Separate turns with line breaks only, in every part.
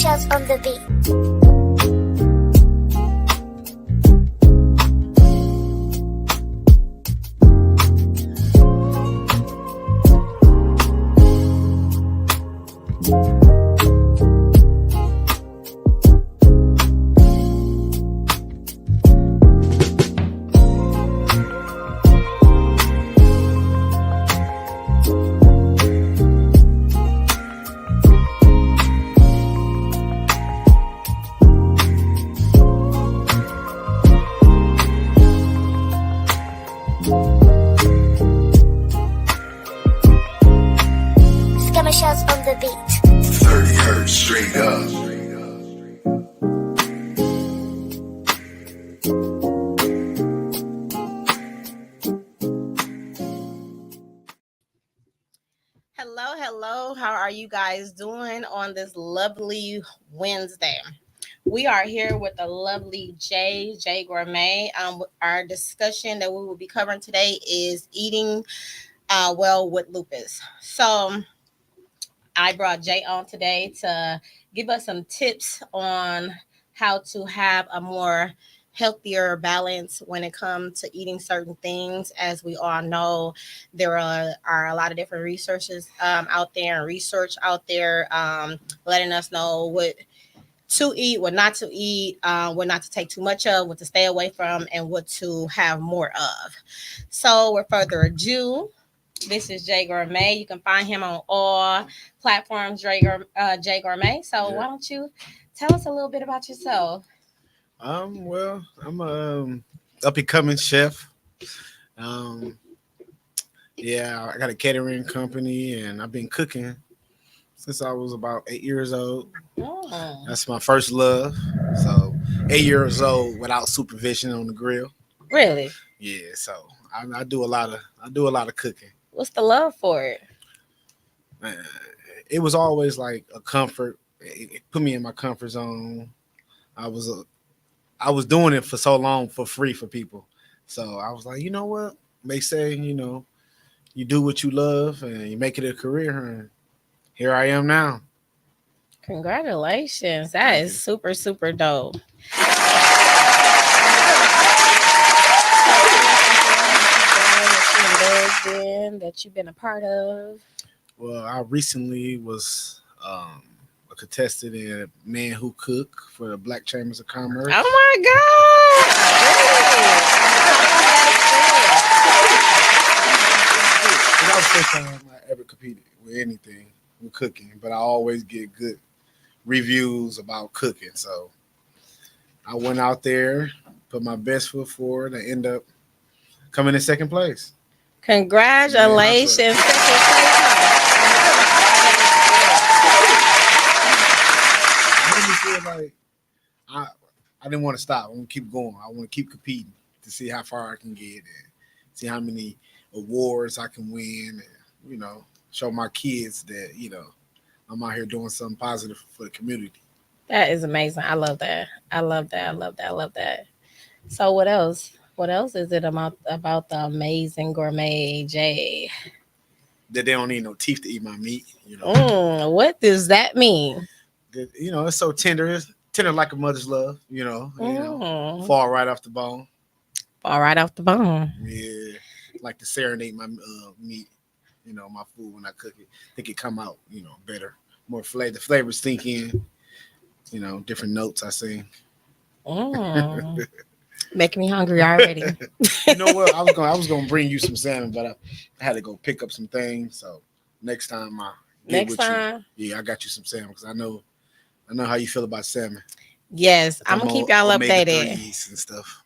Commercials on the beat. Commercials on the beat.
30 hertz straight up.
Hello. How are you guys doing on this lovely Wednesday? We are here with the lovely J Gourmet. Our discussion that we will be covering today is eating well with lupus. So I brought Jay on today to give us some tips on how to have a more healthier balance when it comes to eating certain things. As we all know, there are a lot of different resources out there and research out there letting us know what to eat, what not to eat, what not to take too much of, what to stay away from, and what to have more of. So without further ado, this is J Gourmet. You can find him on all platforms, J Gourmet. So why don't you tell us a little bit about yourself?
Well, I'm a up and coming chef. I got a catering company, and I've been cooking since I was about 8 years old.
Oh.
That's my first love. So 8 years old without supervision on the grill.
Really?
Yeah. So I do a lot of cooking.
What's the love for it?
It was always like a comfort. It put me in my comfort zone. I was doing it for so long for free for people. So I was like, you know what? They say, you do what you love and you make it a career. And here I am now.
Congratulations. That is super, super dope. That you've been a part of?
Well, I recently was a contestant in Man Who Cook for the Black Chambers of Commerce.
Oh my God!
That was the first time I ever competed with anything with cooking, but I always get good reviews about cooking. So I went out there, put my best foot forward, and end up coming in second place.
Congratulations.
Man, like I didn't want to stop. I want to keep going. I want to keep competing to see how far I can get and see how many awards I can win and, show my kids that, I'm out here doing something positive for the community.
That is amazing. I love that. I love that. So what else? What else is it about the amazing Gourmet J?
That they don't need no teeth to eat my meat,
What does that mean?
That, it's so tender. It's tender like a mother's love, fall right off the bone.
Fall right off the bone.
Yeah. Like to serenade my meat, my food when I cook it. I think it come out, better. More flavor. The flavors sink in, different notes I sing.
Making me hungry already.
You know what? I was gonna bring you some salmon, but I had to go pick up some things. So next time you. Yeah, I got you some salmon because I know how you feel about salmon.
Yes, I'm gonna keep y'all updated
and stuff.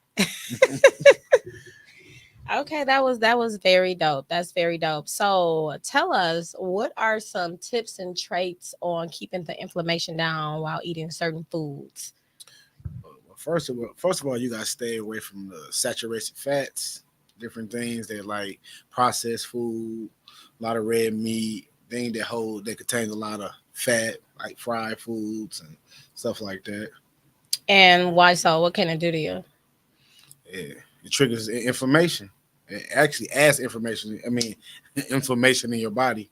Okay, that was very dope. That's very dope. So tell us, what are some tips and traits on keeping the inflammation down while eating certain foods?
First of all, you gotta stay away from the saturated fats, different things that like processed food, a lot of red meat, things that contain a lot of fat, like fried foods and stuff like that.
And why so? What can it do to you?
Yeah, it triggers inflammation. It actually adds inflammation in your body.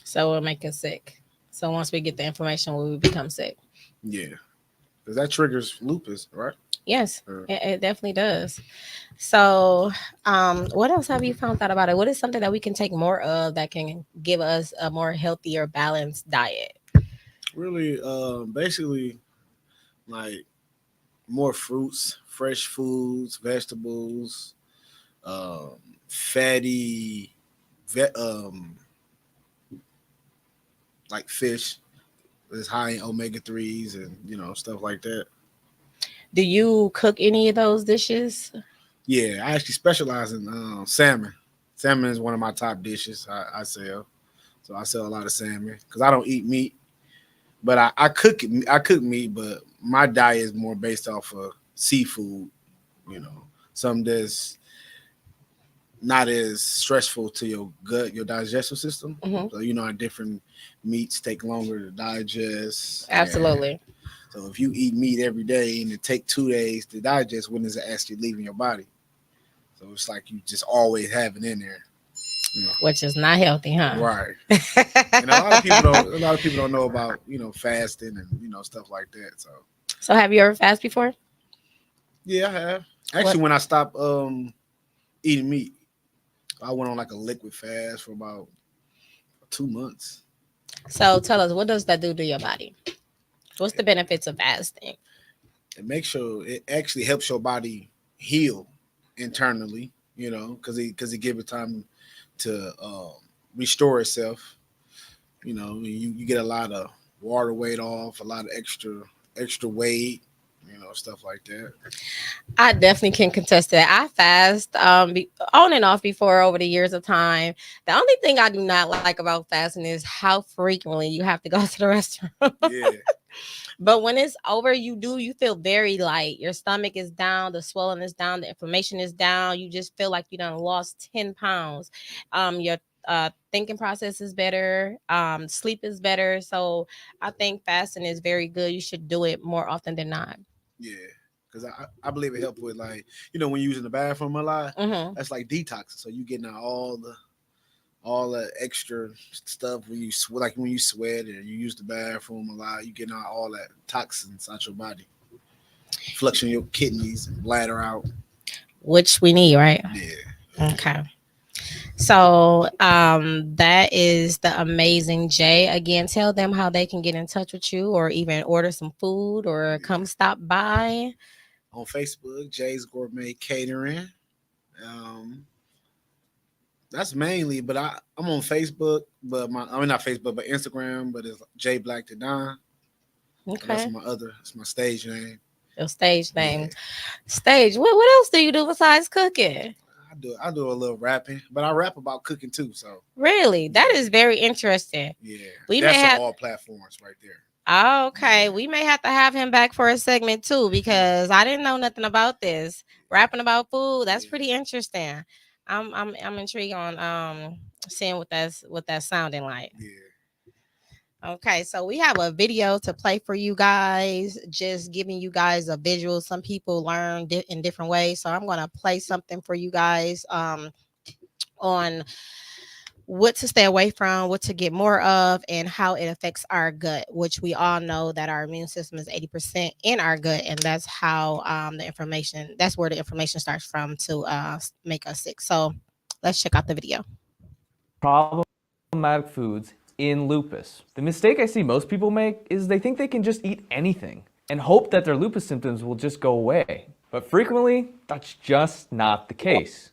So it'll make us sick. So once we get the inflammation, we become sick.
Yeah, because that triggers lupus, right?
Yes,
Uh,
it definitely does. So, what else have you found out about it? What is something that we can take more of that can give us a more healthier, balanced diet?
really, basically, like more fruits, fresh foods, vegetables, um, fatty, ve- um, like fish is high in omega 3s and stuff like that.
Do you cook any of those dishes?
Yeah, I actually specialize in salmon. Salmon is one of my top dishes I sell. So I sell a lot of salmon because I don't eat meat, but I cook it. I cook meat, but my diet is more based off of seafood. You know, something that's not as stressful to your gut, your digestive system.
Hmm.
So how different meats take longer to digest, and
Absolutely.
so if you eat meat every day and it take 2 days to digest, when is it actually leaving your body? So it's like you just always have it in there. You know.
Which is not healthy, huh?
Right. And a lot of people don't. A lot of people don't know about fasting and stuff like that. So
So, have you ever fast before?
yeah, I have
What?
actually when I stopped eating meat, I went on like a liquid fast for about 2 months.
So, tell us, what does that do to your body? What's the benefits of fasting?
And make sure it actually helps your body heal internally. Because it gives it time to restore itself. You get a lot of water weight off, a lot of extra weight, stuff like that.
I definitely can contest that. I fast on and off before over the years of time. The only thing I do not like about fasting is how frequently you have to go to the restaurant.
Yeah,
But when it's over, you feel very light. Your stomach is down, the swelling is down, the inflammation is down. You just feel like you done lost 10 pounds. Your thinking process is better, sleep is better. So I think fasting is very good. You should do it more often than not.
yeah. Because I believe it helped with like when you're using the bathroom a lot,
Hmm.
that's like detoxing. So you getting out all the extra stuff when like when you sweat and you use the bathroom a lot, you getting out all that toxins out your body, flushing your kidneys and bladder out.
Which we need, right?
Yeah,
Okay. So that is the amazing Jay. Again, tell them how they can get in touch with you or even order some food or
yeah.
come stop by.
On Facebook, Jay's Gourmet Catering. Um, that's mainly, but I'm on Facebook, but I mean not Facebook, but Instagram, but it's J Black to Don. So that's
Okay.
it's my stage name.
Your stage
Yeah,
name. Stage. What else do you do besides cooking?
I do a little rapping, but I rap about cooking too. So
Really? That
yeah,
is very interesting.
yeah,
We may
that's on
have
all platforms right there.
Oh, okay.
Yeah,
We may have to have him back for a segment too
yeah,
because I didn't know nothing about this. Rapping about food, that's
yeah,
pretty interesting. I'm intrigued on seeing what that's sounding like.
yeah.
Okay, so we have a video to play for you guys, just giving you guys a visual. Some people learn in different ways, so I'm gonna play something for you guys on what to stay away from, what to get more of, and how it affects our gut, which we all know that our immune system is 80% in our gut, and that's how that's where the information starts from to make us sick. So let's check out the video.
Problematic foods in lupus. The mistake I see most people make is they think they can just eat anything and hope that their lupus symptoms will just go away. But frequently, that's just not the case.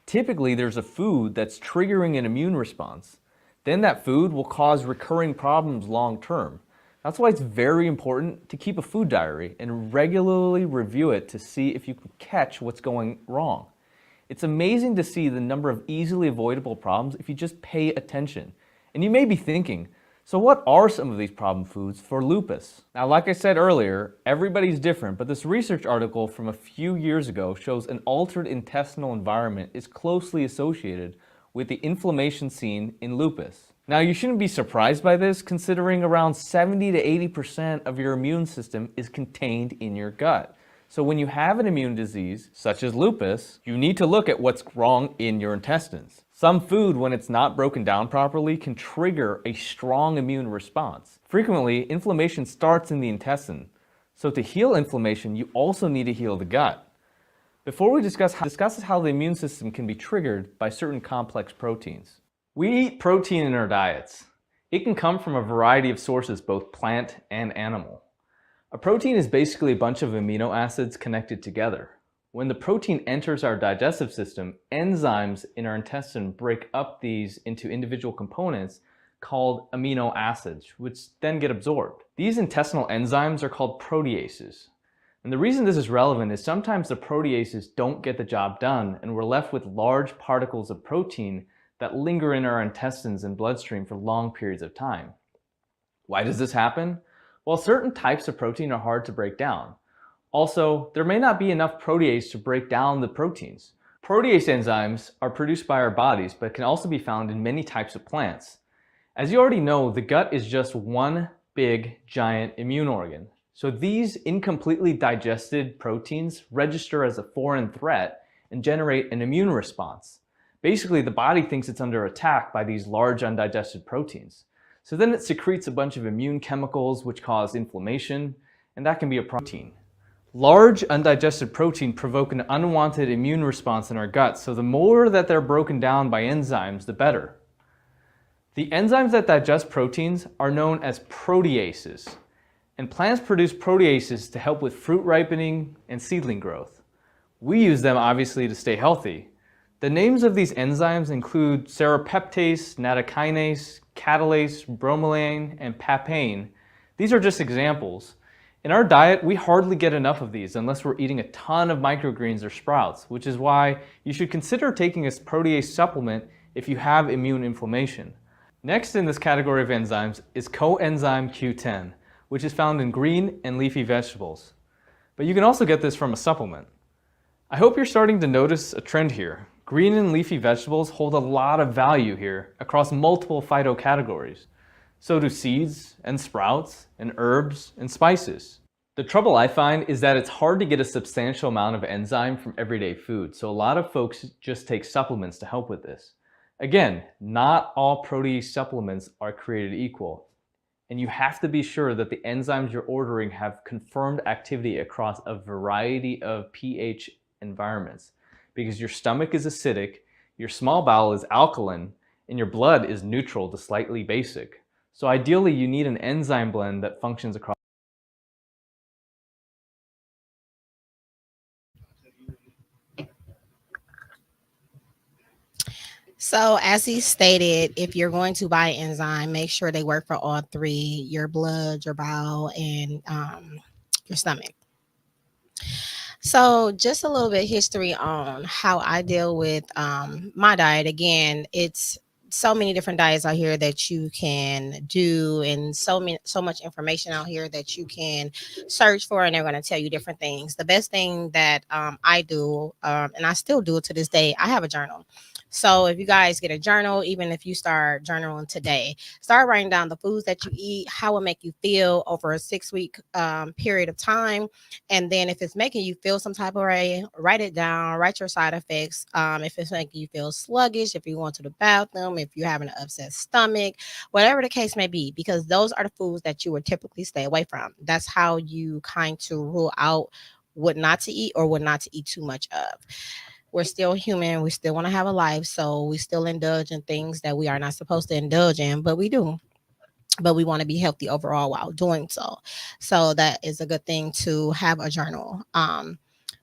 Typically, there's a food that's triggering an immune response. Then that food will cause recurring problems long term. That's why it's very important to keep a food diary and regularly review it to see if you can catch what's going wrong. It's amazing to see the number of easily avoidable problems if you just pay attention. And you may be thinking, so what are some of these problem foods for lupus? Now, like I said earlier, everybody's different, but this research article from a few years ago shows an altered intestinal environment is closely associated with the inflammation seen in lupus. Now, you shouldn't be surprised by this, considering around 70 to 80% of your immune system is contained in your gut. So when you have an immune disease, such as lupus, you need to look at what's wrong in your intestines. Some food, when it's not broken down properly, can trigger a strong immune response. Frequently, inflammation starts in the intestine. So to heal inflammation, you also need to heal the gut. Before we discuss how the immune system can be triggered by certain complex proteins. We eat protein in our diets. It can come from a variety of sources, both plant and animal. A protein is basically a bunch of amino acids connected together. When the protein enters our digestive system, enzymes in our intestine break up these into individual components called amino acids, which then get absorbed. These intestinal enzymes are called proteases. And the reason this is relevant is sometimes the proteases don't get the job done, and we're left with large particles of protein that linger in our intestines and bloodstream for long periods of time. Why does this happen? Well, certain types of protein are hard to break down. Also, there may not be enough protease to break down the proteins. Protease enzymes are produced by our bodies, but can also be found in many types of plants. As you already know, the gut is just one big, giant immune organ. So these incompletely digested proteins register as a foreign threat and generate an immune response. Basically, the body thinks it's under attack by these large undigested proteins. So then it secretes a bunch of immune chemicals which cause inflammation, and that can be a protein. Large undigested protein provoke an unwanted immune response in our gut, so the more that they're broken down by enzymes, the better. The enzymes that digest proteins are known as proteases, and plants produce proteases to help with fruit ripening and seedling growth. We use them obviously to stay healthy. The names of these enzymes include serrapeptase, nattokinase, catalase, bromelain, and papain. These are just examples. In our diet, we hardly get enough of these unless we're eating a ton of microgreens or sprouts, which is why you should consider taking a protease supplement if you have immune inflammation. Next in this category of enzymes is coenzyme Q10, which is found in green and leafy vegetables. But you can also get this from a supplement. I hope you're starting to notice a trend here. Green and leafy vegetables hold a lot of value here across multiple phytocategories. So do seeds and sprouts and herbs and spices. The trouble I find is that it's hard to get a substantial amount of enzyme from everyday food, so a lot of folks just take supplements to help with this. Again, not all protease supplements are created equal, and you have to be sure that the enzymes you're ordering have confirmed activity across a variety of pH environments, because your stomach is acidic, your small bowel is alkaline, and your blood is neutral to slightly basic. So ideally, you need an enzyme blend that functions across.
So, as he stated, if you're going to buy enzyme, make sure they work for all three: your blood, your bowel, and your stomach. So, just a little bit history on how I deal with my diet. Again, it's so many different diets out here that you can do, and so much information out here that you can search for, and they're going to tell you different things. The best thing that I do, and I still do it to this day, I have a journal. So if you guys get a journal, even if you start journaling today, start writing down the foods that you eat, how it make you feel over a 6 week period of time. And then if it's making you feel some type of way, write it down, write your side effects. If it's making you feel sluggish, if you going to the bathroom, if you're having an upset stomach, whatever the case may be, because those are the foods that you would typically stay away from. That's how you kind to rule out what not to eat or what not to eat too much of. We're still human. We still want to have a life. So we still indulge in things that we are not supposed to indulge in, but we do. But we want to be healthy overall while doing so. So that is a good thing to have a journal.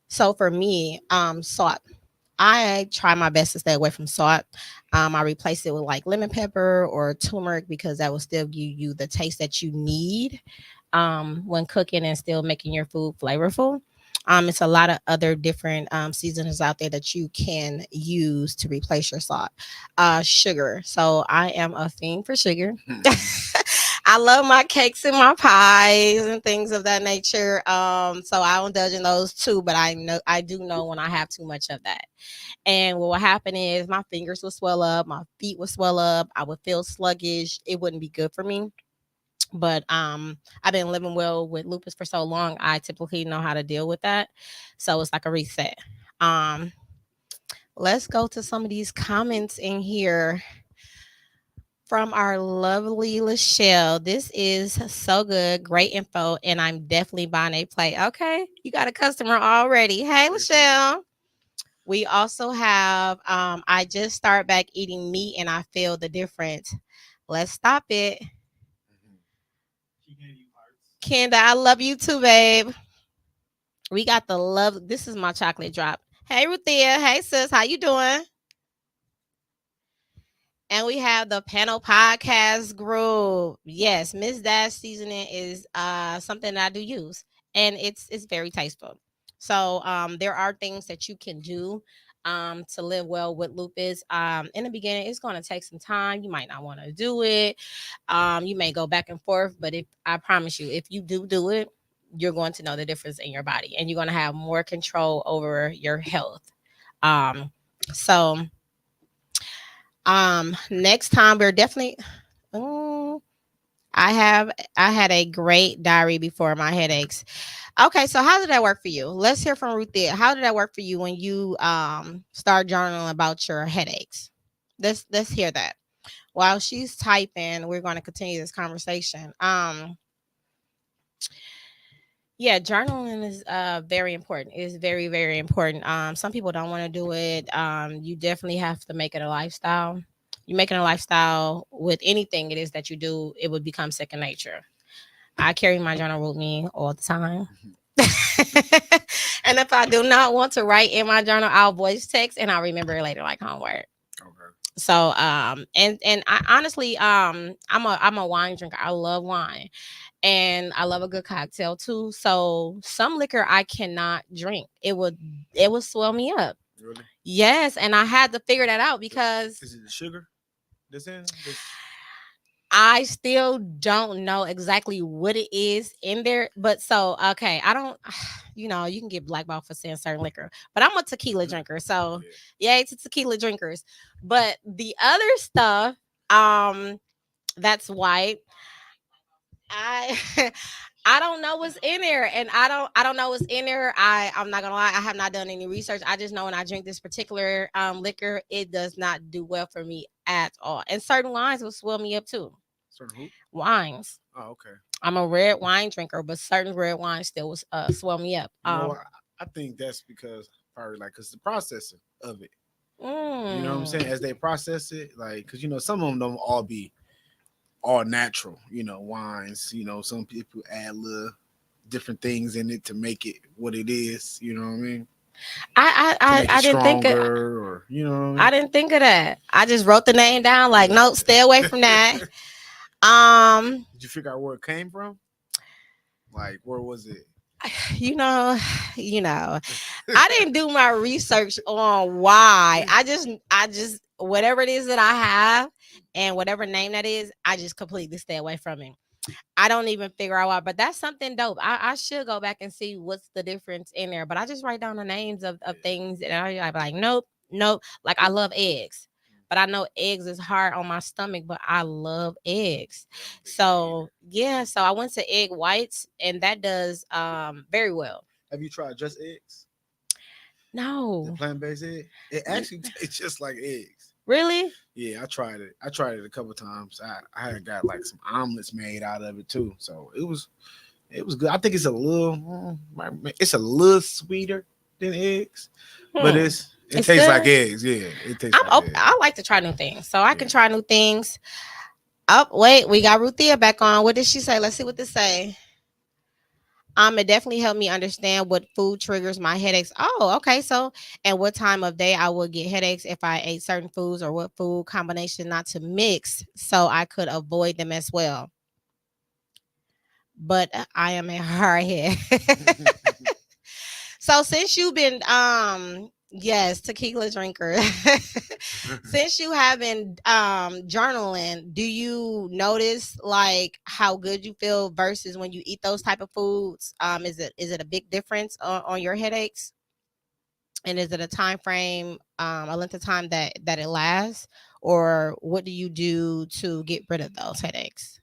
So for me, salt. I try my best to stay away from salt. I replace it with like lemon pepper or turmeric because that will still give you the taste that you need when cooking and still making your food flavorful. It's a lot of other different seasonings out there that you can use to replace your salt. Sugar. So I am a fiend for sugar. I love my cakes and my pies and things of that nature. So I indulge in those too, but I do know when I have too much of that. And what will happen is my fingers will swell up, my feet will swell up, I would feel sluggish. It wouldn't be good for me. But I've been living well with lupus for so long, I typically know how to deal with that. So it's like a reset. Um let's go to some of these comments in here from our lovely Lachelle. This is so good. Great info. And I'm definitely buying a plate. Okay. You got a customer already. Hey, Lachelle. We also have I just start back eating meat and I feel the difference. Let's stop it. Kenda, I love you too, babe. We got the love. This is my chocolate drop. Hey, Ruthia. Hey, sis. How you doing? And we have the panel podcast group. Yes, Miss Dash seasoning is something that I do use, and it's very tasteful. So there are things that you can do to live well with lupus. In the beginning, it's going to take some time. You might not want to do it. You may go back and forth, but if I promise you, if you do it, you're going to know the difference in your body, and you're going to have more control over your health. Um, so next time we're definitely. Mm, I had a great diary before my headaches. Okay, so how did that work for you? Let's hear from Ruthia. How did that work for you when you start journaling about your headaches? Let's hear that. While she's typing, we're going to continue this conversation. Yeah, journaling is very important. It's very, very important. Some people don't want to do it. You definitely have to make it a lifestyle. You're making a lifestyle with anything it is that you do, it would become second nature. I carry my journal with me all the time. And if I do not want to write in my journal, I'll voice text and I'll remember it later like homework.
Okay.
So and I honestly I'm a wine drinker. I love wine and I love a good cocktail too. So some liquor I cannot drink. It would swell me up.
Really?
Yes, and I had to figure that out because
Is it the sugar that's in this?
I still don't know exactly what it is in there. But so okay, I don't you can get blackballed for saying certain liquor, but I'm a tequila drinker. So yay to tequila drinkers. But the other stuff, that's white. I I don't know what's in there, and I don't know what's in there. I'm not gonna lie, I have not done any research. I just know when I drink this particular liquor, it does not do well for me at all. And certain wines will swell me up too.
Certain who?
Wines.
Oh, okay.
I'm a red wine drinker, but certain red wines still swell me up.
You know what? I think that's because probably like because the processing of it. You know what I'm saying? As they process it, like because some of them don't all be all natural. Wines. Some people add little different things in it to make it what it is. You know what I mean? To make it
I didn't think
stronger, or what I mean?
I didn't think of that. I just wrote the name down like, nope, stay away from that.
Did you figure out where it came from? Like, where was it?
you know, I didn't do my research on why. I just whatever it is that I have and whatever name that is, I just completely stay away from it. I don't even figure out why, but that's something dope. I should go back and see what's the difference in there. But I just write down the names of things and I be like, nope, nope. Like I love eggs. But I know eggs is hard on my stomach, but I love eggs. So yeah, so I went to egg whites and that does very well.
Have you tried just eggs? The
No.
plant-based egg? It actually tastes just like eggs.
Really?
Yeah, I tried it. I tried it a couple times. I had got like some omelets made out of it too. So it was good. I think it's a little sweeter than eggs, but
Hmm.
it
It's
tastes
good.
like eggs. Yeah, it tastes like eggs.
I like to try new things. So I can
Yeah.
try new things. Oh, wait, we got Ruthia back on. What did she say? Let's see what this say. It definitely helped me understand what food triggers my headaches. Oh, okay. So, and what time of day I would get headaches if I ate certain foods or what food combination not to mix so I could avoid them as well. But I am a hardhead. So since you've been yes, tequila drinker. Since you have been journaling, do you notice like how good you feel versus when you eat those type of foods? Is it a big difference on your headaches? And is it a time frame, a length of time that it lasts, or what do you do to get rid of those headaches?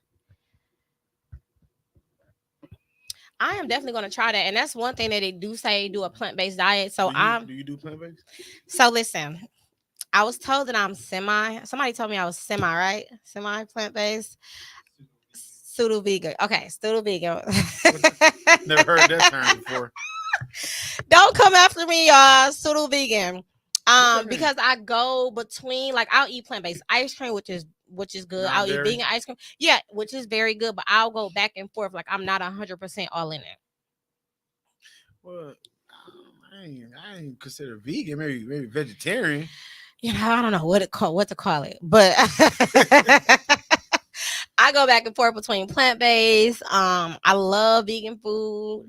I am definitely going to try that. And that's one thing that they do say, do a plant-based diet. So
Do you do plant based?
so listen, I was told that I'm somebody told me I was right? Semi plant-based. Pseudo vegan. Okay, pseudo vegan.
Never heard that term before.
Don't come after me, y'all. Pseudo vegan.
What's that mean?
Because I go between, like, I'll eat plant-based ice cream, which is good. I'll eat
Non-dairy?
vegan ice cream. Yeah, which is very good, but I'll go back and forth. Like, I'm not 100% all in it.
Well, I ain't consider vegan. Maybe vegetarian.
I don't know what to call it, but I go back and forth between plant-based. I love vegan food.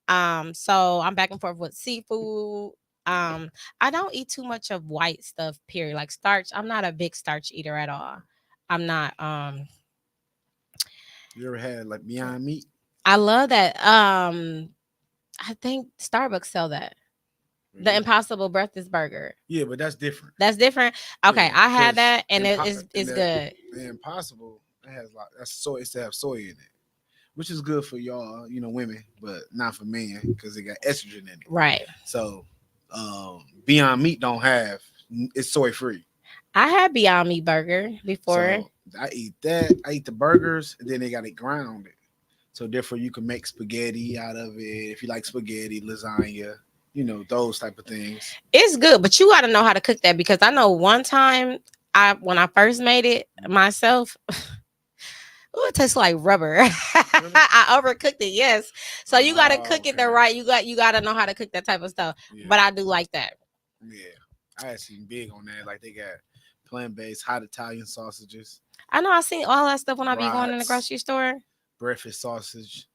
So I'm back and forth with seafood. I don't eat too much of white stuff, period. Like starch. I'm not a big starch eater at all. I'm not.
You ever had like Beyond Meat?
I love that. I think Starbucks sell that. The
Yeah.
Impossible Breakfast Burger.
Yeah, but that's different.
That's different. Okay,
Yeah,
I had
'cause
that, and it's
that
good.
the Impossible it has like that's soy. It's to have soy in it, which is good for y'all, women, but not for men because it got estrogen in it.
Right.
So, Beyond Meat don't have it's soy free.
I had Beyond Meat burger before.
So I eat that. I eat the burgers, and then they got it grounded. So therefore, you can make spaghetti out of it if you like spaghetti, lasagna, those type of things.
It's good, but you got to know how to cook that, because I know one time when I first made it myself, it tastes like rubber.
Really?
I overcooked it, yes. So you got to cook it the
Okay.
right. You got to know how to cook that type of stuff.
Yeah.
But I do like that.
Yeah, I actually big on that. Like they got plant-based hot Italian sausages,
I know I seen all that stuff when I be going in the
brats,
grocery store,
breakfast sausage,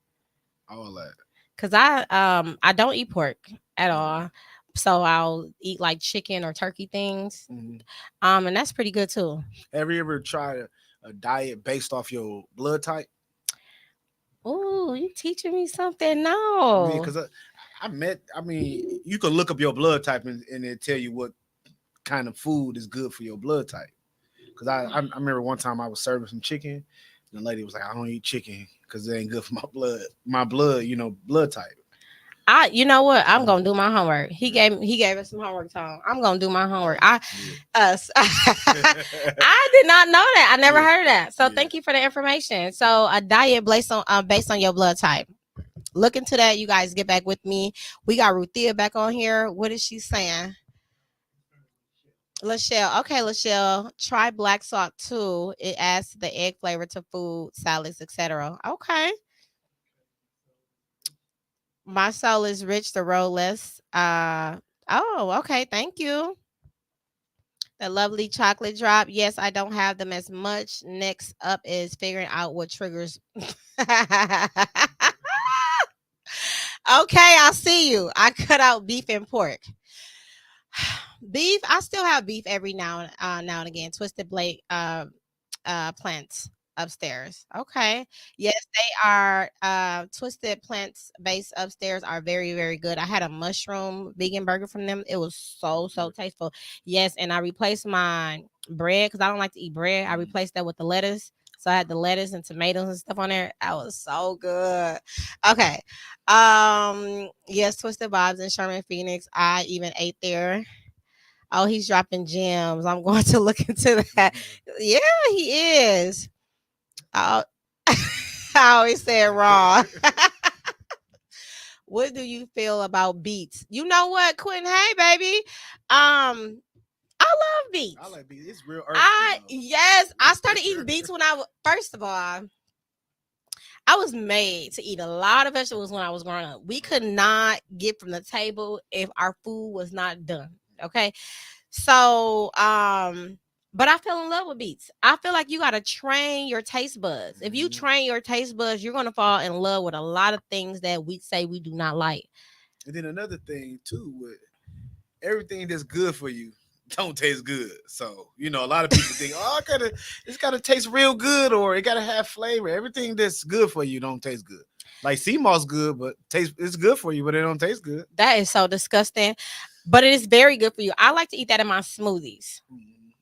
all that.
because I don't eat pork at all. So I'll eat like chicken or turkey things.
Mhm.
And that's pretty good too.
Have you ever tried a diet based off your blood type?
Ooh, you teaching me something?
Yeah,
No.
because I mean, you can look up your blood type and it tell you what kind of food is good for your blood type. Because I remember one time I was serving some chicken, and the lady was like, "I don't eat chicken because it ain't good for my blood. My blood, blood type."
You know what? I'm gonna do my homework. He gave us some homework time. I'm gonna do my homework. Us. I did not know that. I never
Yeah.
heard that. So
Yeah.
thank you for the information. So a diet based on your blood type. Look into that. You guys get back with me. We got Ruthia back on here. What is she saying? Lachelle. Okay, Lachelle. Try black salt too. It adds the egg flavor to food, salads, etc. Okay. My soul is rich, the road less. Oh, okay. Thank you. The lovely chocolate drop. Yes, I don't have them as much. Next up is figuring out what triggers. Okay, I see you. I cut out beef and pork. Beef, I still have beef every now and again. Twisted blade plants upstairs. Okay. Yes, they are twisted plants based upstairs are very, very good. I had a mushroom vegan burger from them. It was so tasteful. Yes, and I replaced my bread because I don't like to eat bread. I replaced that with the lettuce. So I had the lettuce and tomatoes and stuff on there. That was so good. Okay. Yes, Twisted Vibes in Sherman Phoenix. I even ate there. Oh, he's dropping gems. I'm going to look into that. Yeah, he is. I always say it wrong. What do you feel about beets? You know what, Quentin? Hey, baby. I love beets.
I like beef. It's real earthy.
Yes, I started eating beets when first of all, I was made to eat a lot of vegetables when I was growing up. We could not get from the table if our food was not done. Okay. So, but I fell in love with beets. I feel like you got to train your taste buds. If you train your taste buds, you're going to fall in love with a lot of things that we say we do not like.
And then another thing too, with everything that's good for you don't taste good. So, a lot of people think, oh, it's gotta taste real good or it gotta have flavor. Everything that's good for you don't taste good. Like sea moss good, but it's good for you, but it don't taste good.
That is so disgusting. But it is very good for you. I like to eat that in my smoothies.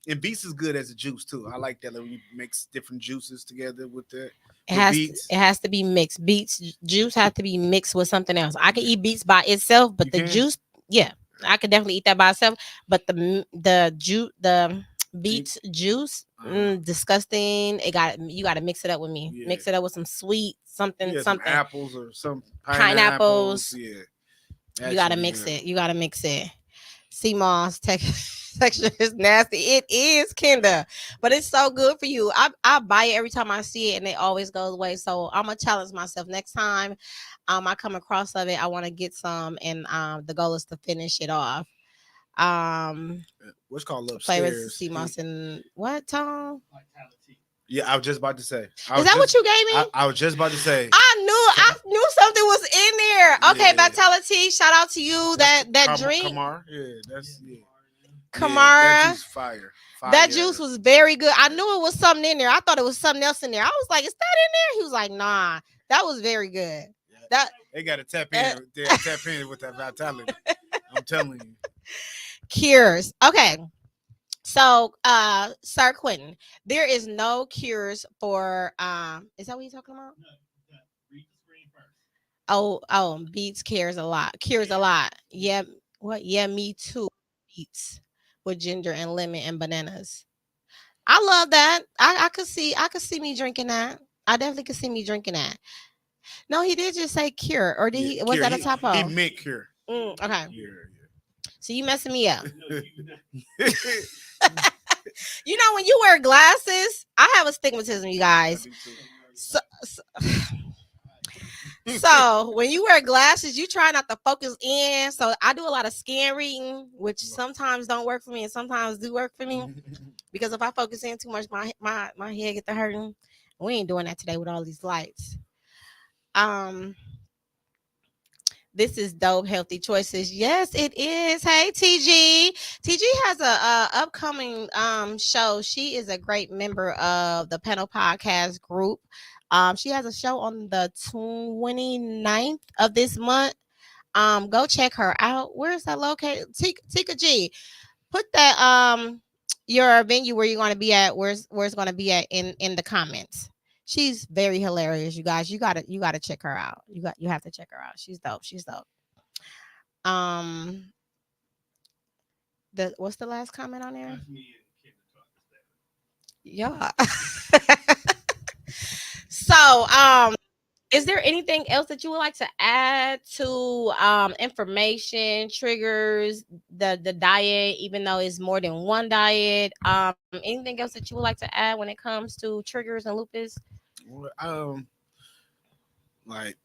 And beets is good as a juice too. I like that when you mix different juices together with that.
It
with
has
beets.
it has to be mixed. Beets juice has to be mixed with something else. I can eat beets by itself, but
You
the
can?
juice, yeah, I could definitely eat that by itself. But the beets juice, disgusting. You got to mix it up with me.
Yeah.
Mix it up with some sweet something,
Yeah, some
something
apples or some
pineapples.
pineapples. Yeah.
You got to mix it. You got to mix it. Sea moss texture is nasty. It is, Kenda, but it's so good for you. I buy it every time I see it, and it always goes away. So I'm gonna challenge myself next time. I come across of it. I want to get some, and the goal is to finish it off.
What's called
Flavors
upstairs?
sea moss and what, Tom?
Yeah, I was just about to say.
Is that what you gave me?
I was just about to say.
I knew something was in there. Okay,
Yeah.
Vitality, shout out to you. That drink,
Kamar. Yeah, that's yeah.
Kamara.
Yeah, that juice fire.
That juice was very good. I knew it was something in there. I thought it was something else in there. I was like, "Is that in there?" He was like, "Nah, that was very good." That
they got to tap in. They gotta tap in with that vitality. I'm telling you.
cures. Okay. So, Sir Quentin, there is no cures for is that what you're talking about? Oh, beets cures a lot. Cures a lot. Yeah. What? Yeah, me too. Beets with ginger and lemon and bananas. I love that. I could see me drinking that. I definitely could see me drinking that. No, he did just say cure, or did he? Was
Cure.
that a typo?
He meant cure.
Okay.
Yeah.
So you messing me up. You know, when you wear glasses, I have astigmatism, you guys. So when you wear glasses, you try not to focus in. So I do a lot of scan reading, which sometimes don't work for me and sometimes do work for me. Because if I focus in too much, my head get to hurting. We ain't doing that today with all these lights. This is dope. Healthy choices. Yes, it is. Hey, TG. TG has a upcoming show. She is a great member of the Panel Podcast group. She has a show on the 29th of this month. Go check her out. Where is that located? Tika G. Put that your venue where you're going to be at. Where's going to be at in the comments. She's very hilarious, you guys. You gotta check her out. You have to check her out. She's dope. She's dope. What's the last comment on there? Yeah. So, is there anything else that you would like to add to information, triggers, the diet, even though it's more than one diet? Anything else that you would like to add when it comes to triggers and lupus?
Like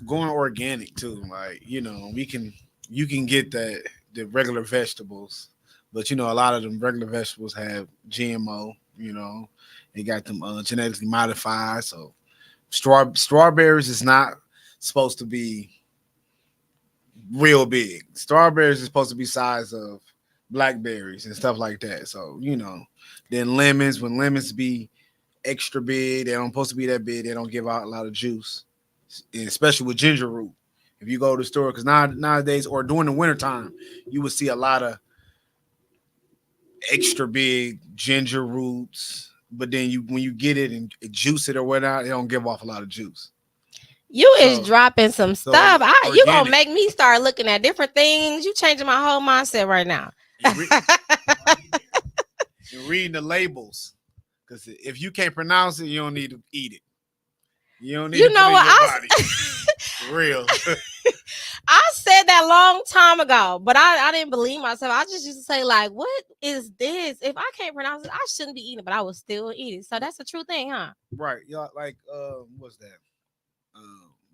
going organic too. Like, you can get the regular vegetables, but a lot of them regular vegetables have GMO. They got them genetically modified. So strawberries is not supposed to be real big. Strawberries is supposed to be size of blackberries and stuff like that. So then lemons, when lemons be extra big, they don't supposed to be that big. They don't give out a lot of juice, and especially with ginger root. If you go to the store, because nowadays or during the wintertime, you would see a lot of extra big ginger roots. But then when you get it and juice it or whatnot, it don't give off a lot of juice.
You is dropping some stuff. You gonna make me start looking at different things. You changing my whole mindset right now.
And reading the labels, because if you can't pronounce it, you don't need to eat it. You don't need to put it in your body. Real.
I said that long time ago, but I didn't believe myself. I just used to say, like, what is this? If I can't pronounce it, I shouldn't be eating it, but I will still eat it. So that's a true thing, huh?
Right. Yeah, like what's that?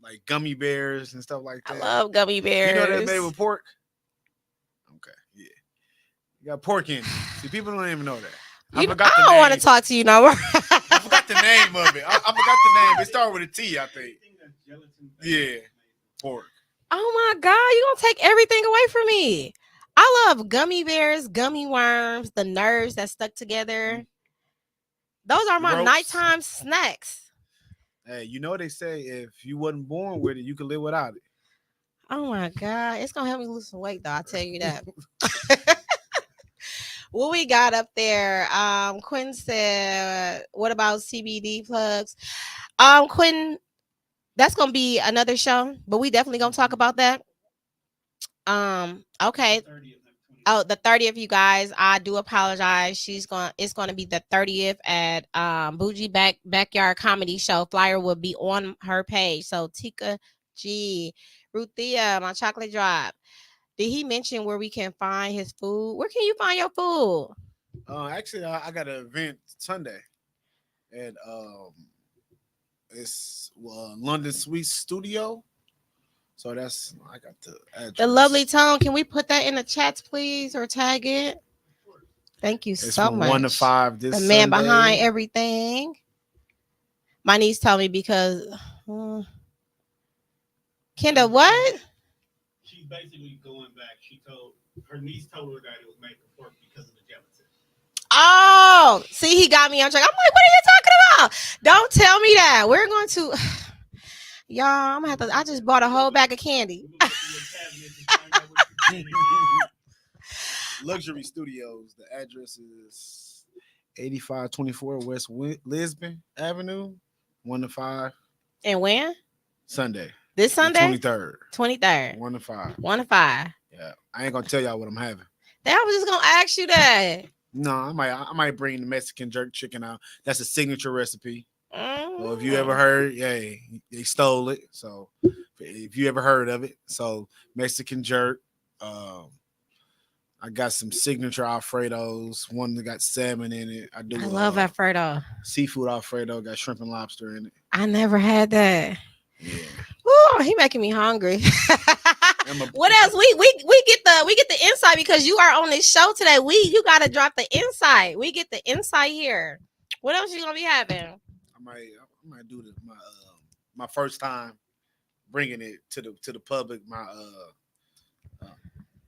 Like gummy bears and stuff like that.
I love gummy bears.
You know they're made with pork? Okay, yeah. You got pork in it. See, people don't even know that.
I don't want to talk to you no more.
I forgot the name of it. I forgot the name. It started with a T, I think. Yeah, pork.
Oh my God, you gonna take everything away from me. I love gummy bears, gummy worms, the nerves that stuck together. Those are my nighttime snacks.
Hey, they say if you wasn't born with it, you could live without it.
Oh my God, it's gonna help me lose some weight, though. I tell you that. What we got up there? Quinn said, "What about CBD plugs?" Quentin, that's gonna be another show, but we definitely gonna talk about that. Okay. Oh, the 30th, you guys. I do apologize. It's gonna be the 30th at Bougie Backyard Comedy Show. Flyer will be on her page. So Tika G, Ruthia, my chocolate drop. Did he mention where we can find his food? Where can you find your food?
Actually, I got an event Sunday at it's London Sweet Studio. So that's I got the address.
The lovely tone. Can we put that in the chats, please, or tag it? Thank you
It's
so
from
much.
1 to 5 this
the man
Sunday.
behind everything. My niece told me because Kendall, what?
She's basically going back. Her niece told her that it was made for pork because of the gelatin.
Oh, see, he got me on track. I'm like, what are you talking about? Don't tell me that. We're going to, y'all. I'm gonna have to. I just bought a whole bag of candy.
Luxury Studios. The address is 8524 West Lisbon Avenue, 1 to 5.
And when?
Sunday.
This Sunday?
23rd.
23rd.
1 to 5.
1 to 5.
Yeah. I ain't gonna tell y'all what I'm having.
I was just gonna ask you that.
No, I might bring the Mexican jerk chicken out. That's a signature recipe. So if you ever heard, yeah, they stole it. So if you ever heard of it, so Mexican jerk. I got some signature Alfredos. One that got salmon in it. I
love Alfredo.
Seafood Alfredo got shrimp and lobster in it.
I never had that.
Yeah.
Ooh, he making me hungry. What else? We get the insight because you are on this show today. You gotta drop the insight. We get the insight here. What else you gonna be having?
I might do my first time bringing it to the public. My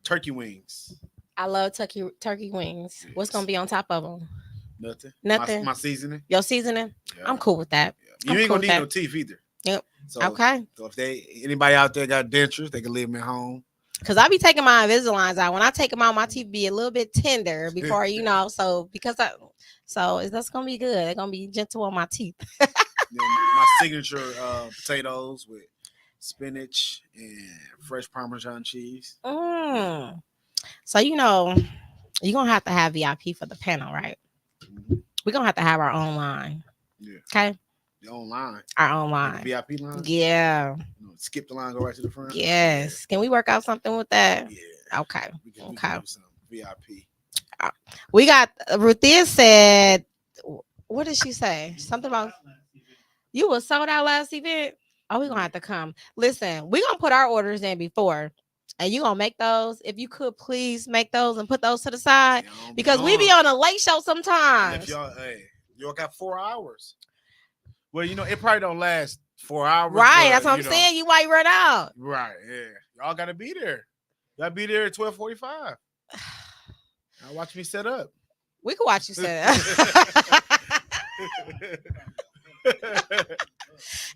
turkey wings.
I love turkey wings. Yes. What's gonna be on top of them?
Nothing. My seasoning.
Your seasoning. Yeah. I'm cool with that.
Yeah. You ain't gonna need no teeth either.
Yep.
So,
okay.
So if anybody out there got dentures, they can leave them at home.
Cause I be taking my Invisaligns out. When I take them out, my teeth be a little bit tender before So that's gonna be good. They're gonna be gentle on my teeth.
My signature potatoes with spinach and fresh Parmesan cheese.
So you're gonna have to have VIP for the panel, right? Mm-hmm. We're gonna have to have our own line.
Yeah.
Okay.
The own line.
Our own line.
Like VIP line.
Yeah.
Skip the line, go right to the front.
Yes. Yeah. Can we work out something with that?
Yeah.
Okay.
We can do some VIP.
We got Ruthia said. What did she say? Something about you were sold out last event. Oh, we're gonna have to come. Listen, we're gonna put our orders in before. And you gonna make those? If you could please make those and put those to the side. Because we be on a late show sometimes.
If y'all got 4 hours. Well, it probably don't last 4 hours.
Right, that's what I'm saying. You might run out.
Right, yeah. Y'all gotta be there. Y'all be there at 12:45. Now watch me set up.
We can watch you set up.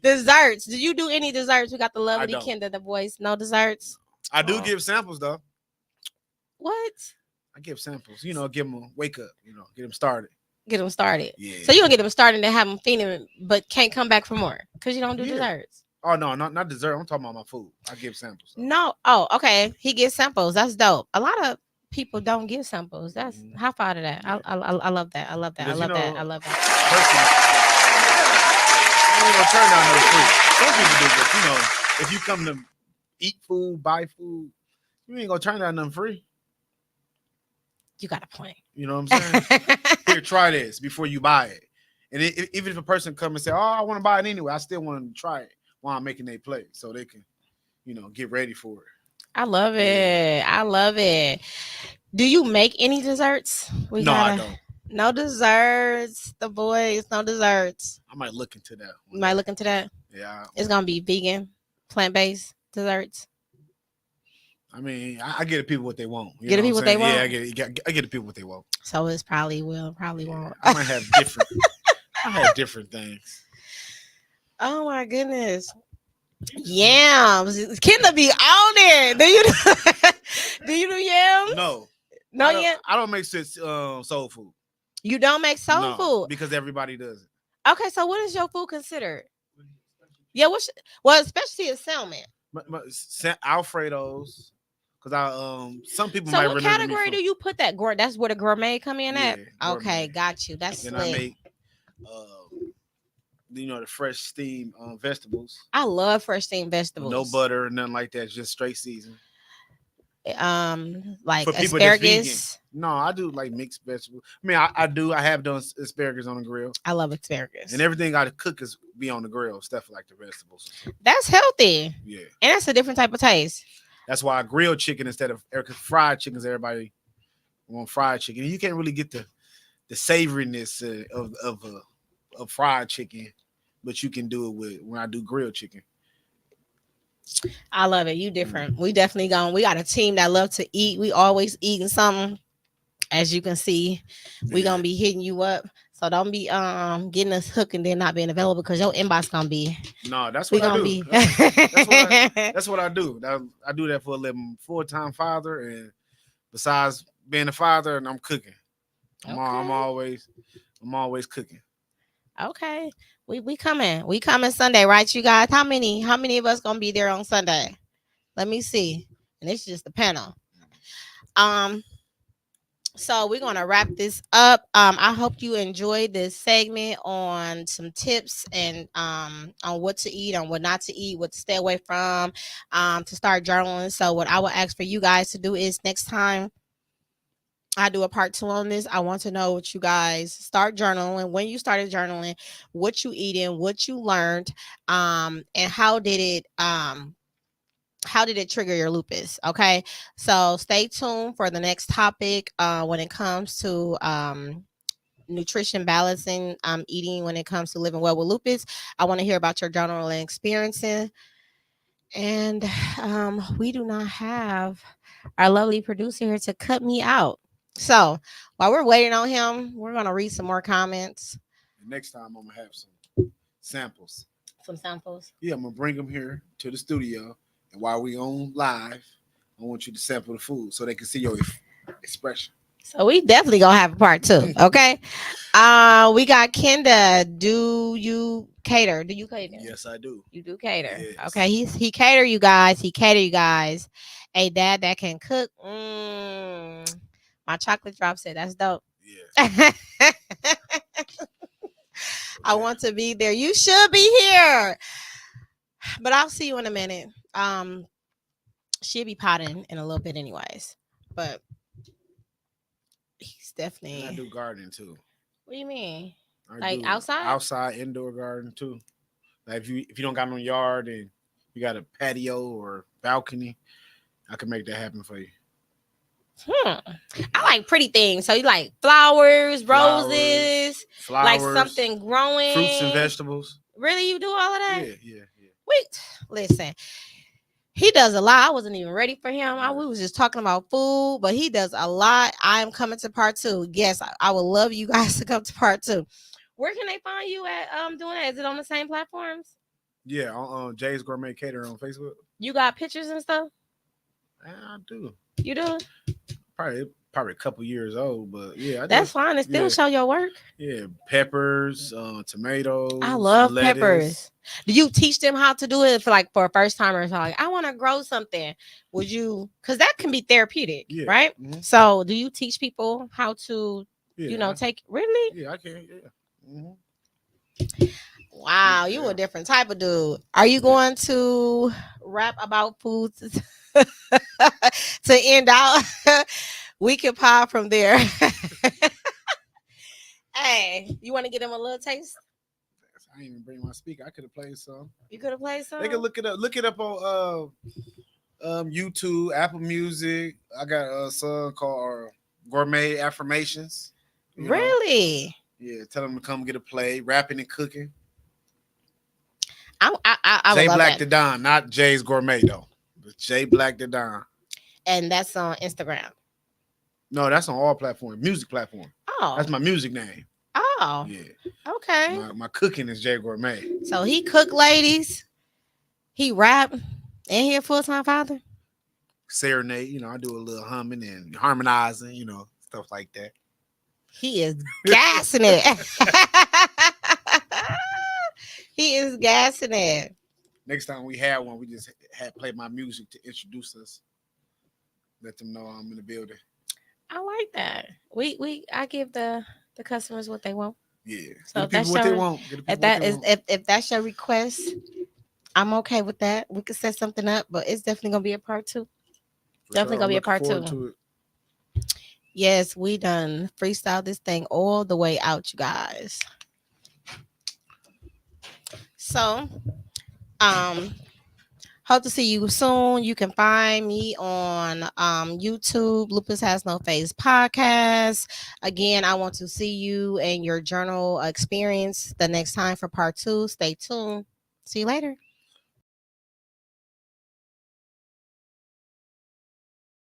Desserts. Did you do any desserts? We got the lovely Kendra, the voice. No desserts.
I do give samples though.
What?
I give samples. Give them a wake up. Get them started.
Get them started.
Yeah.
So you gonna get them started and have them feeding, but can't come back for more because you don't do desserts.
Oh no, not dessert. I'm talking about my food. I give samples. So.
No. Oh, okay. He gives samples. That's dope. A lot of people don't give samples. That's high five to that. Yeah. I love that. I love that.
Because,
I love that. I love that.
I ain't gonna turn down no free. Some people do, but if you come to eat food, buy food, you ain't gonna turn down nothing free.
You got a point.
You know what I'm saying? Here, try this before you buy it. And even if a person come and say, "Oh, I want to buy it anyway," I still want to try it while I'm making their plate, so they can, get ready for it.
I love it. I love it. Do you make any desserts?
I don't.
No desserts. The boys, no desserts.
I might look into that.
You might look into that?
Yeah.
It's gonna be vegan, plant-based desserts.
I mean, I get the people what they want.
Get the people what they want.
Yeah, I get the people what they want.
So it's probably won't.
I might have different. I have different things.
Oh my goodness. Yams. Kendra be on there. Do you do yams?
No.
Yams?
I don't make soul food.
You don't make soul food?
Because everybody does it.
Okay, so what is your food considered? Yeah, well, especially a salmon.
Alfredos, because some people
So
might
what
remember me
category
from
do you put that? That's where the gourmet come in at? Okay,
gourmet.
got you. That's
Then I
slick.
make the fresh steamed vegetables
I love fresh steamed
with no
vegetables.
butter or nothing like that, just straight season.
Like
For people that's vegan,
asparagus.
no, I do like mixed vegetables. I mean, I have done asparagus on the grill,
I love asparagus.
and everything I cook is be on the grill, stuff like the vegetables.
That's healthy.
Yeah,
And that's a different type of taste.
that's why I grill chicken instead of fried chickens. Everybody want fried chicken. You can't really get the savoriness of fried chicken, but you can do it with when I do grilled chicken.
I love it. You different. We definitely we got a team that love to eat. We always eating something. As you can see, we gonna be hitting you up. So don't be getting us hooked and then not being available because your inbox gonna be.
No, that's
We
what I
gonna
do.
be.
That's what I do. I do that for a living. Full-time father, and besides being a father, and I'm cooking. I'm always cooking.
Okay. We coming. We coming Sunday, right, you guys? How many of us gonna be there on Sunday? Let me see. And it's just the panel. So we're gonna wrap this up. I hope you enjoyed this segment on some tips and on what to eat, on what not to eat, what to stay away from, to start journaling. So what I would ask for you guys to do is next time I do a part 2 on this, I want to know what you guys start journaling, when you started journaling, what you eating, what you learned, and how did it trigger your lupus? Okay, so stay tuned for the next topic when it comes to nutrition balancing, eating when it comes to living well with lupus. I want to hear about your journaling experiences. And we do not have our lovely producer here to cut me out. So while we're waiting on him, we're going to read some more comments.
Next time I'm gonna have some samples.
Some samples.
Yeah, I'm gonna bring them here to the studio, and while we on live, I want you to sample the food so they can see your expression.
So we definitely gonna have a part 2. Okay. We got Kenda. Do you cater? Do you cater?
Yes, I do.
You do cater.
Yes.
Okay. He cater you guys. He cater you guys. A dad that can cook. My chocolate drop said that's dope.
Yeah.
I want to be there. You should be here. But I'll see you in a minute. She'll be potting in a little bit anyways. But he's definitely.
And I do gardening too.
What do you mean?
I
Like
do
outside?
Outside indoor garden too. Like if you don't got no yard and you got a patio or balcony, I can make that happen for you.
I like pretty things. So you like flowers, roses, like
flowers,
something growing,
fruits and vegetables.
Really, you do all of that?
Yeah.
Wait, listen. He does a lot. I wasn't even ready for him. We was just talking about food, but he does a lot. I am coming to part 2. Yes, I would love you guys to come to part 2. Where can they find you at doing that? Is it on the same platforms?
Yeah, on Jay's Gourmet Catering on Facebook.
You got pictures and stuff?
I do.
You do?
Probably a couple years old, but yeah,
that's fine. It still show your work.
Yeah, peppers, tomatoes.
I love
lettuce.
Peppers. Do you teach them how to do it for a first timer? Like, I want to grow something. Would you? Because that can be therapeutic, right? Mm-hmm. So, do you teach people how to, take really?
Yeah, I can. Yeah.
Mm-hmm. Wow, you a different type of dude. Are you going to rap about food to end out? We can pop from there. Hey, you want to get them a little taste?
I didn't even bring my speaker. I could have played some.
You could have played some.
They can look it up. Look it up on YouTube, Apple Music. I got a song called Gourmet Affirmations.
Really?
Yeah, tell them to come get a play. Rapping and cooking.
I
Jay
love
Black
that.
the Don, not Jay's Gourmet though. But Jay Black the Don.
And that's on Instagram.
No, that's on all platforms. Music platform.
Oh,
that's my music name.
Oh,
yeah.
Okay.
My cooking is Jay Gourmet.
So he cook, ladies. He rap, and he a full-time father.
Serenade, I do a little humming and harmonizing, stuff like that.
He is gassing it. He is gassing it.
next time we had one, we just had play my music to introduce us. Let them know I'm in the building.
I like that. I give the customers what they want.
Yeah.
So
Get the people what they want. Get the people
if
what
that
they
is
want.
if that's your request, I'm okay with that. We could set something up, but it's definitely gonna be a part two.
For
Definitely
sure.
gonna
I'm
be a
looking
part
forward
two.
to it.
Yes, we done freestyle this thing all the way out, you guys. So, um, hope to see you soon. You can find me on YouTube, Lupus Has No Face podcast. Again, I want to see you and your journal experience the next time for part two. Stay tuned. See you later.